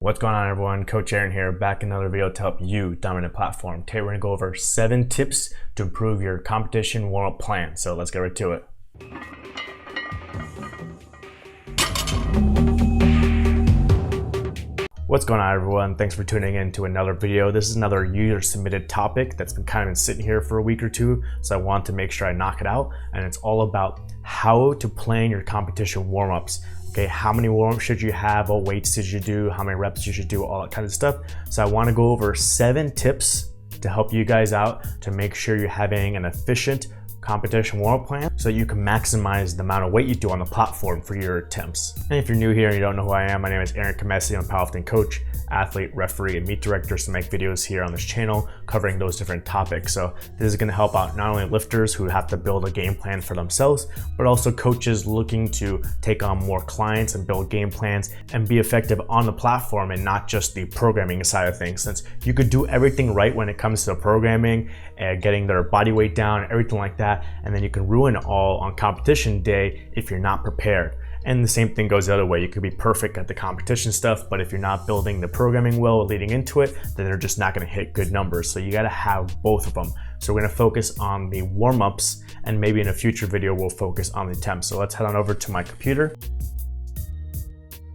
What's going on, everyone? Coach Aaron here, back in another video to help you dominate a platform. Today we're going to go over 7 tips to improve your competition warm-up plan. So let's get right to it. What's going on, everyone? Thanks for tuning in to another video. This is another user-submitted topic that's been sitting here for a week or two, so I want to make sure I knock it out. And it's all about how to plan your competition warm-ups. Okay, how many warm-ups should you have? What weights did you do? How many reps you should do? All that kind of stuff. So I want to go over 7 tips to help you guys out to make sure you're having an efficient competition warm-up plan so you can maximize the amount of weight you do on the platform for your attempts. And if you're new here and you don't know who I am, my name is Aaron Kamesi. I'm a powerlifting coach, athlete, referee, and meet director. So I make videos here on this channel covering those different topics. So this is going to help out not only lifters who have to build a game plan for themselves, but also coaches looking to take on more clients and build game plans and be effective on the platform and not just the programming side of things. Since you could do everything right when it comes to programming and getting their body weight down and everything like that, and then you can ruin it all on competition day if you're not prepared. And the same thing goes the other way. You could be perfect at the competition stuff, but if you're not building the programming well leading into it, then they're just not going to hit good numbers. So you got to have both of them. So we're going to focus on the warm-ups, and maybe in a future video we'll focus on the attempts. So let's head on over to my computer.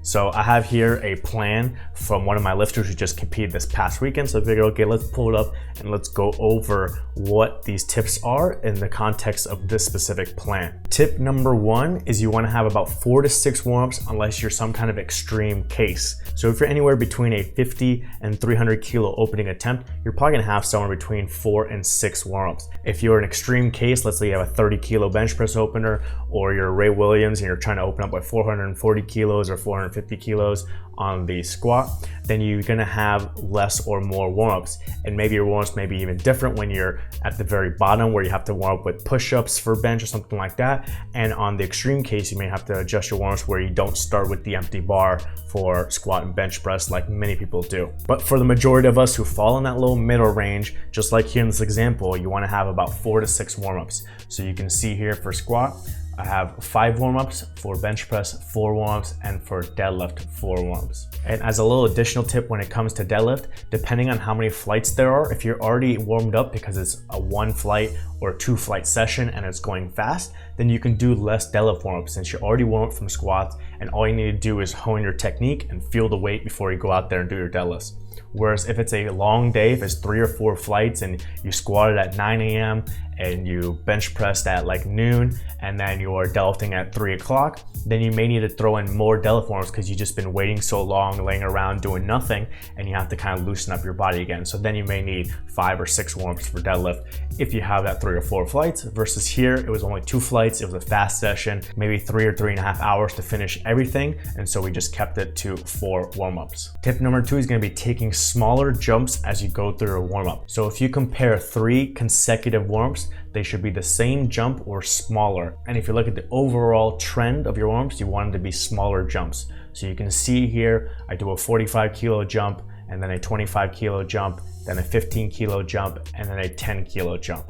So I have here a plan from one of my lifters who just competed this past weekend. So I figured, okay, let's pull it up and let's go over what these tips are in the context of this specific plan. Tip number 1 is you want to have about 4 to 6 warm-ups unless you're some kind of extreme case. So if you're anywhere between a 50 and 300 kilo opening attempt, you're probably gonna have somewhere between 4 and 6 warm-ups. If you're an extreme case, let's say you have a 30 kilo bench press opener, or you're Ray Williams and you're trying to open up with 440 kilos or 450 kilos on the squat, then you're gonna have less or more warm-ups. And maybe your warm-ups may be even different when you're at the very bottom where you have to warm up with push-ups for bench or something like that. And on the extreme case, you may have to adjust your warm-ups where you don't start with the empty bar for squat and bench press like many people do. But for the majority of us who fall in that low middle range, just like here in this example, you wanna have about 4 to 6 warm-ups. So you can see here for squat, I have 5 warm-ups, for bench press 4 warm-ups, and for deadlift 4 warm-ups. And as a little additional tip when it comes to deadlift, depending on how many flights there are, if you're already warmed up because it's a 1 flight or 2 flight session and it's going fast, then you can do less deadlift warm-ups since you're already warmed up from squats, and all you need to do is hone your technique and feel the weight before you go out there and do your deadlifts. Whereas if it's a long day, if it's 3 or 4 flights and you squatted at 9 a.m. and you bench pressed at like noon, and then you're deadlifting at 3 o'clock, then you may need to throw in more deadlift warm-ups because you've just been waiting so long, laying around doing nothing, and you have to kind of loosen up your body again. So then you may need 5 or 6 warm-ups for deadlift if you have that 3 or 4 flights, versus here it was only 2 flights, it was a fast session, maybe 3 or 3.5 hours to finish everything, and so we just kept it to 4 warm-ups. Tip number 2 is going to be taking smaller jumps as you go through a warm-up. So if you compare 3 consecutive warm-ups, they should be the same jump or smaller. And if you look at the overall trend of your warm-ups, you want them to be smaller jumps. So you can see here, I do a 45 kilo jump, and then a 25 kilo jump, then a 15 kilo jump, and then a 10 kilo jump.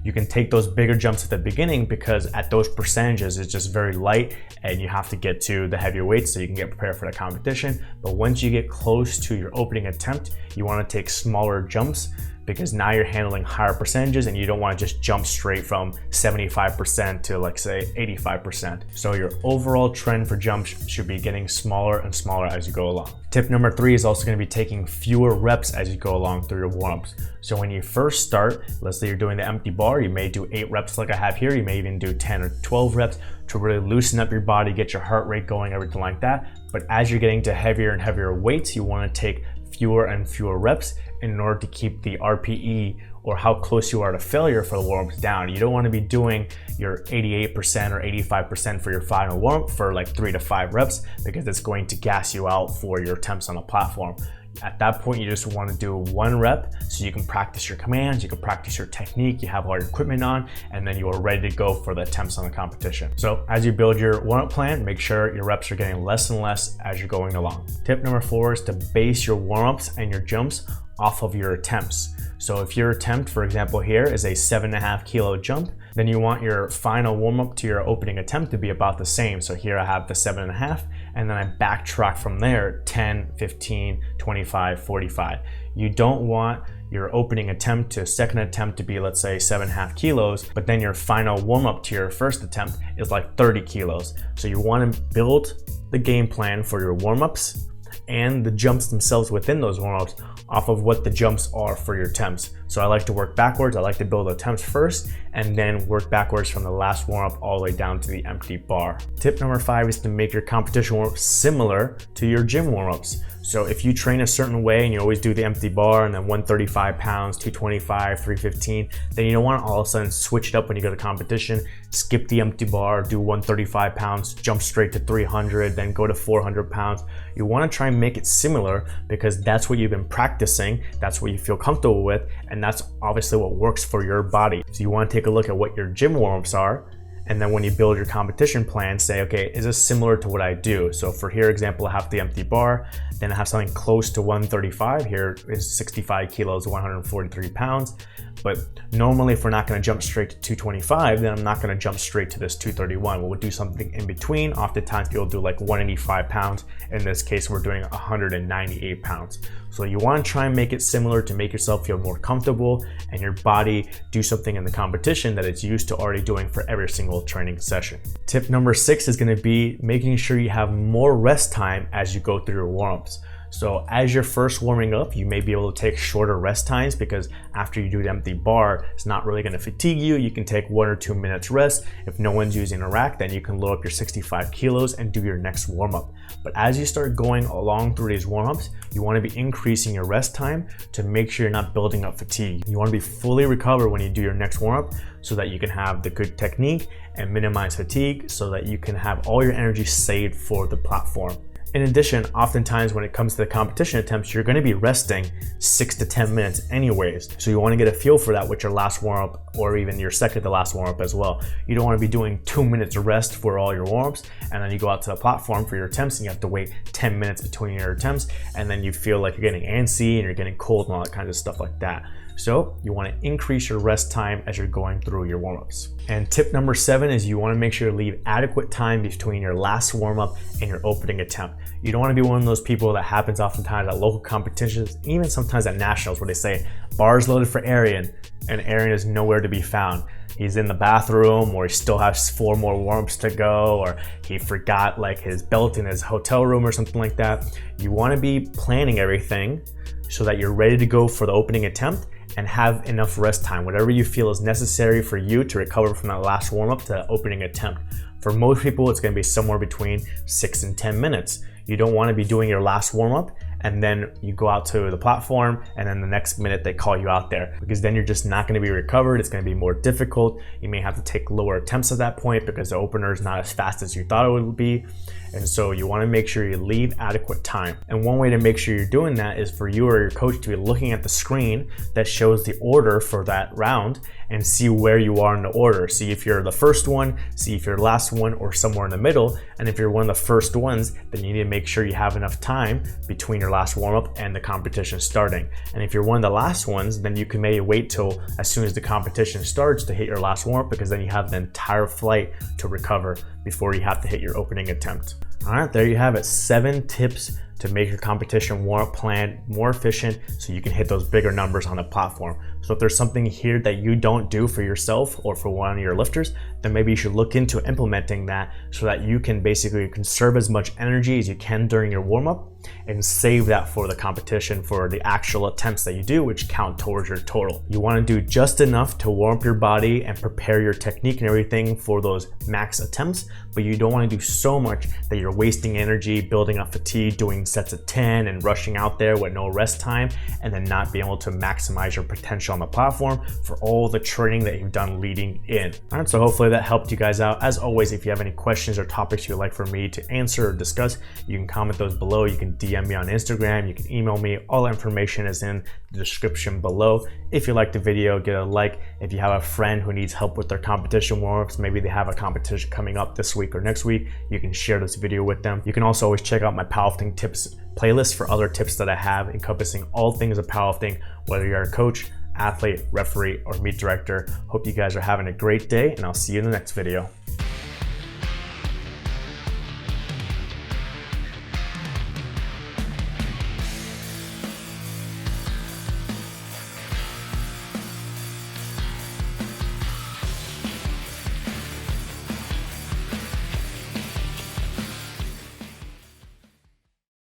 You can take those bigger jumps at the beginning because at those percentages it's just very light and you have to get to the heavier weights so you can get prepared for the competition. But once you get close to your opening attempt, you want to take smaller jumps because now you're handling higher percentages and you don't want to just jump straight from 75% to, like, say 85%. So your overall trend for jumps should be getting smaller and smaller as you go along. Tip number 3 is also going to be taking fewer reps as you go along through your warm-ups. So when you first start, let's say you're doing the empty bar, you may do 8 reps like I have here. You may even do 10 or 12 reps to really loosen up your body, get your heart rate going, everything like that. But as you're getting to heavier and heavier weights, you want to take fewer and fewer reps in order to keep the RPE, or how close you are to failure, for the warm-ups down. You don't want to be doing your 88% or 85% for your final warm-up for like 3 to 5 reps because it's going to gas you out for your attempts on the platform. At that point, you just want to do 1 rep so you can practice your commands, you can practice your technique, you have all your equipment on, and then you are ready to go for the attempts on the competition. So as you build your warm-up plan, make sure your reps are getting less and less as you're going along. Tip number 4 is to base your warm-ups and your jumps off of your attempts. So if your attempt, for example here, is a 7.5 kilo jump, then you want your final warm-up to your opening attempt to be about the same. So here I have the 7.5, and then I backtrack from there 10, 15, 25, 45. You don't want your opening attempt to second attempt to be, let's say, 7.5 kilos, but then your final warm-up to your first attempt is like 30 kilos. So you want to build the game plan for your warm-ups and the jumps themselves within those warm-ups off of what the jumps are for your attempts. So I like to work backwards. I like to build attempts first and then work backwards from the last warm-up all the way down to the empty bar. Tip number 5 is to make your competition warm-ups similar to your gym warm-ups. So if you train a certain way and you always do the empty bar and then 135 pounds, 225, 315, then you don't want to all of a sudden switch it up when you go to competition, skip the empty bar, do 135 pounds, jump straight to 300, then go to 400 pounds. You want to try and make it similar because that's what you've been practicing, that's what you feel comfortable with, and that's obviously what works for your body. So you want to take a look at what your gym warm-ups are, and then when you build your competition plan, say, okay, is this similar to what I do? So for here example, I have the empty bar, then I have something close to 135. Here is 65 kilos, 143 pounds. But normally if we're not gonna jump straight to 225, then I'm not gonna jump straight to this 231. We'll do something in between. Oftentimes people do like 185 pounds. In this case, we're doing 198 pounds. So you wanna try and make it similar to make yourself feel more comfortable and your body do something in the competition that it's used to already doing for every single training session. Tip number 6 is gonna be making sure you have more rest time as you go through your warm-ups. So as you're first warming up, you may be able to take shorter rest times because after you do the empty bar, it's not really going to fatigue you. You can take 1 or 2 minutes rest. If no one's using a rack, then you can load up your 65 kilos and do your next warm up. But as you start going along through these warm ups, you want to be increasing your rest time to make sure you're not building up fatigue. You want to be fully recovered when you do your next warm up so that you can have the good technique and minimize fatigue so that you can have all your energy saved for the platform. In addition, oftentimes when it comes to the competition attempts, you're going to be resting 6 to 10 minutes anyways. So you want to get a feel for that with your last warm-up or even your second to last warm-up as well. You don't want to be doing 2 minutes of rest for all your warm-ups and then you go out to the platform for your attempts and you have to wait 10 minutes between your attempts and then you feel like you're getting antsy and you're getting cold and all that kind of stuff like that. So you want to increase your rest time as you're going through your warm-ups. And tip number 7 is you want to make sure to leave adequate time between your last warm-up and your opening attempt. You don't want to be one of those people that happens oftentimes at local competitions, even sometimes at nationals, where they say bars loaded for Arian and Arian is nowhere to be found. He's in the bathroom or he still has 4 more warm-ups to go or he forgot like his belt in his hotel room or something like that. You want to be planning everything so that you're ready to go for the opening attempt and have enough rest time, whatever you feel is necessary for you to recover from that last warm-up to the opening attempt. For most people, it's going to be somewhere between 6 and 10 minutes. You don't want to be doing your last warm-up and then you go out to the platform and then the next minute they call you out there, because then you're just not going to be recovered. It's going to be more difficult. You may have to take lower attempts at that point because the opener is not as fast as you thought it would be. And so you want to make sure you leave adequate time. And one way to make sure you're doing that is for you or your coach to be looking at the screen that shows the order for that round and see where you are in the order. See if you're the first one, see if you're the last one, or somewhere in the middle. And if you're one of the first ones, then you need to make sure you have enough time between your last warm-up and the competition starting. And if you're one of the last ones, then you can maybe wait till as soon as the competition starts to hit your last warm-up, because then you have the entire flight to recover before you have to hit your opening attempt. All right, there you have it. 7 tips to make your competition warm-up plan more efficient so you can hit those bigger numbers on the platform. So if there's something here that you don't do for yourself or for one of your lifters, then maybe you should look into implementing that so that you can basically conserve as much energy as you can during your warm-up and save that for the competition for the actual attempts that you do, which count towards your total. You want to do just enough to warm up your body and prepare your technique and everything for those max attempts, but you don't want to do so much that you're wasting energy, building up fatigue, doing sets of 10 and rushing out there with no rest time, and then not being able to maximize your potential on the platform for all the training that you've done leading in. All right, so hopefully that helped you guys out. As always, if you have any questions or topics you'd like for me to answer or discuss, you can comment those below. You can DM me on Instagram, you can email me. All the information is in the description below. If you liked the video, get a like. If you have a friend who needs help with their competition warm-ups, maybe they have a competition coming up this week or next week, you can share this video with them. You can also always check out my powerlifting tips playlist for other tips that I have encompassing all things of powerlifting, whether you're a coach, athlete, referee, or meet director. Hope you guys are having a great day, and I'll see you in the next video.